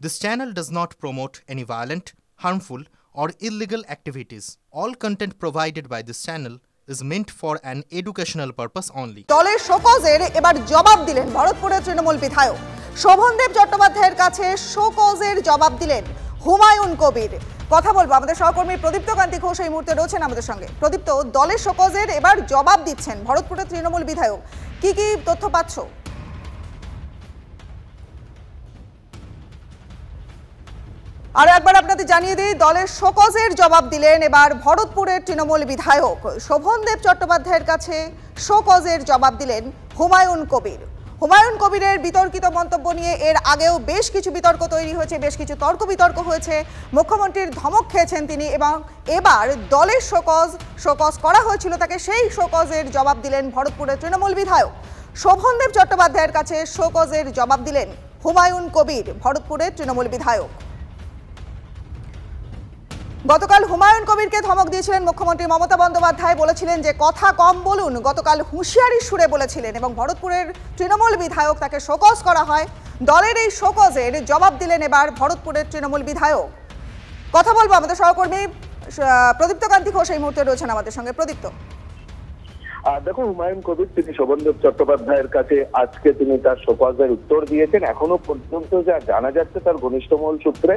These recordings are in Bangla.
This channel does not promote any violent, harmful, or illegal activities. All content provided by this channel is meant for an educational purpose only. দলের শোকজের এবার জবাব দিলেন ভরতপুরের তৃণমূল বিধায়ক শোভনদেব চট্টোপাধ্যায়ের কাছে শোকজের জবাব দিলেন হুমায়ুন কবির। কথা বলবো আমাদের সহকর্মী প্রদীপ্ত কান্তি ঘোষ এই মুহূর্তে রয়েছেন আমাদের সঙ্গে। প্রদীপ্ত, দলের শোকজের এবার জবাব দিচ্ছেন ভরতপুরের তৃণমূল বিধায়ক, কি কি তথ্য পাচ্ছ? আর একবার আপনাদের জানিয়ে দিই, দলের শোকজের জবাব দিলেন এবার ভরতপুরের তৃণমূল বিধায়ক শোভনদেব চট্টোপাধ্যায়ের কাছে শোকজের জবাব দিলেন হুমায়ুন কবির। হুমায়ুন কবিরের বিতর্কিত মন্তব্য নিয়ে এর আগেও বেশ কিছু বিতর্ক তৈরি হয়েছে, বেশ কিছু তর্ক বিতর্ক হয়েছে, মুখ্যমন্ত্রীর ধমক খেয়েছেন তিনি, এবং এবার দলের শোকজ করা হয়েছিল তাকে, সেই শোকজের জবাব দিলেন ভরতপুরের তৃণমূল বিধায়ক শোভনদেব চট্টোপাধ্যায়ের কাছে শোকজের জবাব দিলেন হুমায়ুন কবির, ভরতপুরের তৃণমূল বিধায়ক। গতকাল হুমায়ুন কবিরকে ধমক দিয়েছিলেন মুখ্যমন্ত্রী মমতা বন্দ্যোপাধ্যায়, বলেছিলেন যে কথা কম বলুন, গতকাল হুঁশিয়ারি সুরে বলেছিলেন, এবং ভরতপুরের তৃণমূল বিধায়ক তাকে শোকজ করা হয়। দলের এই শোকজের জবাব দিলেন এবার ভরতপুরের তৃণমূল বিধায়ক। কথা বলবো আমাদের সহকর্মী প্রদীপ্ত কান্তি ঘোষ এই মুহূর্তে রয়েছেন আমাদের সঙ্গে। প্রদীপ্ত, দেখো, হুমায়ুন কবির তিনি শোভনদেব চট্টোপাধ্যায়ের কাছে আজকে তিনি তার শোকজের উত্তর দিয়েছেন। এখনো পর্যন্ত যা জানা যাচ্ছে তার ঘনিষ্ঠ মহল সূত্রে,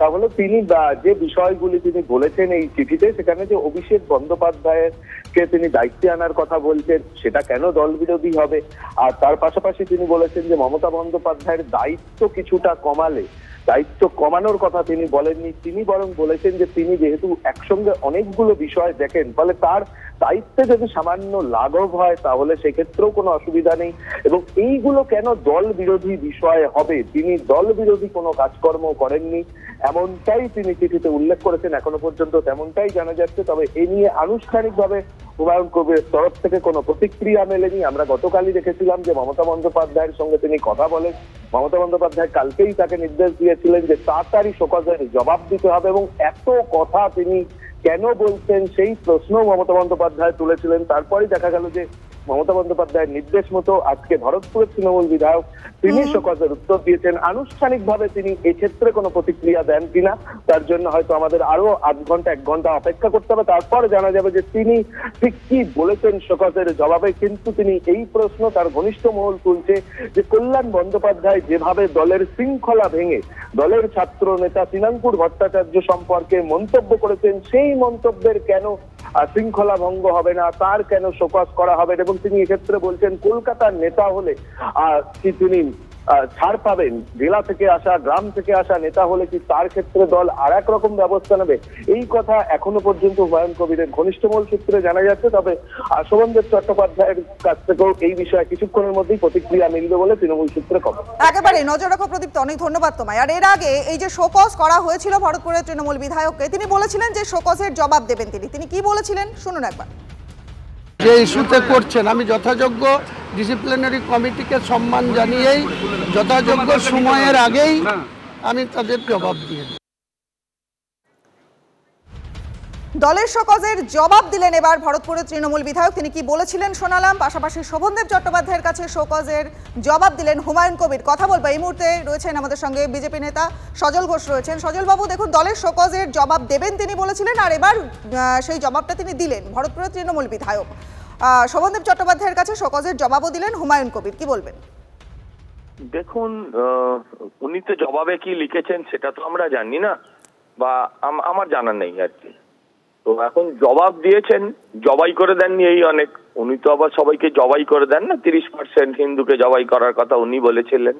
তাহলে তিনি যে বিষয়গুলি তিনি বলেছেন এই চিঠিতে, সেখানে যে অভিষেক বন্দ্যোপাধ্যায়কে তিনি দায়িত্বে আনার কথা বলছেন, সেটা কেন দল বিরোধী হবে। আর তার পাশাপাশি তিনি বলেছেন যে মমতা বন্দ্যোপাধ্যায়ের দায়িত্ব কিছুটা কমালে, দায়িত্ব কমানোর কথা তিনি বলেননি, তিনি বরং বলেছেন যে তিনি যেহেতু একসঙ্গে অনেকগুলো বিষয় দেখেন, ফলে তার দায়িত্বে যদি সামান্য লাঘব হয় তাহলে সেক্ষেত্রেও কোনো অসুবিধা নেই, এবং এইগুলো কেন দল বিরোধী বিষয় হবে, তিনি দল বিরোধী কোনো কাজকর্ম করেননি এমনটাই তিনি চিঠিতে উল্লেখ করেছেন। এখনো পর্যন্ত তেমনটাই জানা যাচ্ছে, তবে এ নিয়ে আনুষ্ঠানিকভাবে হুমায়ুন কবিরের তরফ থেকে কোনো প্রতিক্রিয়া মেলেনি। আমরা গতকালই দেখেছিলাম যে মমতা বন্দ্যোপাধ্যায়ের সঙ্গে তিনি কথা বলেন, মমতা বন্দ্যোপাধ্যায় কালকেই তাকে নির্দেশ দিয়েছিলেন যে তাড়াতাড়ি শোকজের জবাব দিতে হবে, এবং এত কথা তিনি কেন বলছেন সেই প্রশ্ন মমতা বন্দ্যোপাধ্যায় তুলেছিলেন। তারপরেই দেখা গেল যে মমতা বন্দ্যোপাধ্যায়ের নির্দেশ মতো আজকে ভরতপুরের তৃণমূল বিধায়ক তিনি শোকজের উত্তর দিয়েছেন। আনুষ্ঠানিকভাবে তিনি এক্ষেত্রে কোনো প্রতিক্রিয়া দেন কিনা তার জন্য হয়তো আমাদের আরো আধ ঘন্টা 1 ঘন্টা অপেক্ষা করতে হবে, তারপর জানা যাবে যে তিনি ঠিক কি বলেছেন শোকজের জবাবে। কিন্তু তিনি এই প্রশ্ন তার ঘনিষ্ঠ মহল তুলছে যে কল্যাণ বন্দ্যোপাধ্যায় যেভাবে দলের শৃঙ্খলা ভেঙে দলের ছাত্র নেতা তৃণাঙ্কুর ভট্টাচার্য সম্পর্কে মন্তব্য করেছেন, সেই মন্তব্যের কেন শৃঙ্খলা ভঙ্গ হবে না, তার কেন শোকজ করা হবে। এবং তিনি এক্ষেত্রে বলছেন কলকাতার নেতা হলে কি তিনি ছাড় পাবেন, জেলা থেকে আসা গ্রাম থেকে আসা নেতা হলে কি তার ক্ষেত্রে দল আর এক রকম ব্যবস্থা নেবে। এই কথা এখনো পর্যন্ত হুমায়ুন কবিরের ঘনিষ্ঠ মহল সূত্রে জানা যাচ্ছে, তবে শোভনদেব চট্টোপাধ্যায়ের কাছ থেকেও এই বিষয়ে কিছুক্ষণের মধ্যেই প্রতিক্রিয়া মিলবে বলে তৃণমূল সূত্রে খবর। একেবারে নজর রাখো প্রদীপ্ত, অনেক ধন্যবাদ তোমায়। আর এর আগে এই যে শোকজ করা হয়েছিল ভরতপুরের তৃণমূল বিধায়ককে, তিনি বলেছিলেন যে শোকজের জবাব দেবেন তিনি কি বলেছিলেন শুনুন একবার। যে ইস্যুতে করছেন, আমি যথাযোগ্য ডিসিপ্লিনারি কমিটিকে সম্মান জানিয়েই যথাযোগ্য সময়ের আগেই আমি তাদের জবাব দিয়ে দিই। দলের শোকজের জবাব দিলেন এবার ভরতপুরের তৃণমূল বিধায়ক, তিনি কি বলেছিলেন শোনালাম, পাশাপাশি শোভনদেব চট্টোপাধ্যায়ের কাছে শোকজের জবাব দিলেন হুমায়ুন কবির। কথা বলবো, এই মুহূর্তে রয়েছেন আমাদের সঙ্গে বিজেপি নেতা সজল ঘোষ রয়েছেন। সজল বাবু, দেখুন, দলের শোকজের জবাব দেবেন তিনি বলেছিলেন, আর এবার সেই জবাবটা তিনি দিলেন ভরতপুরের তৃণমূল বিধায়ক শোভনদেব চট্টোপাধ্যায়ের কাছে শোকজের জবাবও দিলেন হুমায়ুন কবির, কি বলবেন? দেখুন, উনি তো জবাবে কি লিখেছেন সেটা তো আমরা জানি না, বা আমার জানা নেই আর কি। তো এখন জবাব দিয়েছেন, জবাই করে দেননি এই অনেক। উনি তো আবার সবাইকে জবাই করে দেন না, 30% হিন্দুকে জবাই করার কথা উনি বলেছিলেন।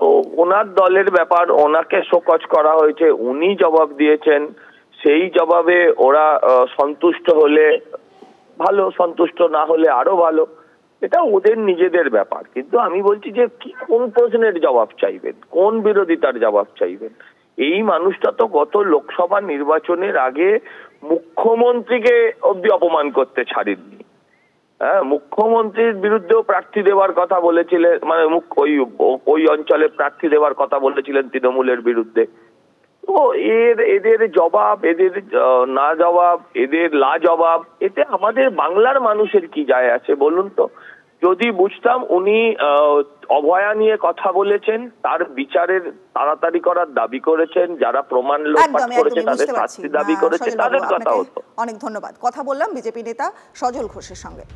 তো ওনার দলের ব্যাপার, ওনাকে শোকজ করা হয়েছে, উনি জবাব দিয়েছেন, সেই জবাবে ওরা সন্তুষ্ট হলে ভালো, সন্তুষ্ট না হলে আরো ভালো, এটা ওদের নিজেদের ব্যাপার। কিন্তু আমি বলছি যে কোন প্রশ্নের জবাব চাইবেন, কোন বিরোধিতার জবাব চাইবেন? এই মানুষটা তো গত লোকসভা নির্বাচনের আগে মুখ্যমন্ত্রীকে অব্দি অপমান করতে ছাড়েননি। হ্যাঁ, মুখ্যমন্ত্রীর বিরুদ্ধেও প্রার্থী দেওয়ার কথা বলেছিলেন, মানে ওই অঞ্চলে প্রার্থী দেওয়ার কথা বলেছিলেন তৃণমূলের বিরুদ্ধে। তো এদের জবাব, এদের না জবাব, এদের লা জবাব, এতে আমাদের বাংলার মানুষের কি যায় আছে বলুন তো? যদি বুঝতাম উনি অভয়া নিয়ে কথা বলেছেন, তার বিচারের তাড়াতাড়ি করার দাবি করেছেন, যারা প্রমাণ লোপাট করেছে তাদের শাস্তি দাবি করেছে, তাদের কথা হতো। অনেক ধন্যবাদ। কথা বললাম বিজেপি নেতা সজল ঘোষের সঙ্গে।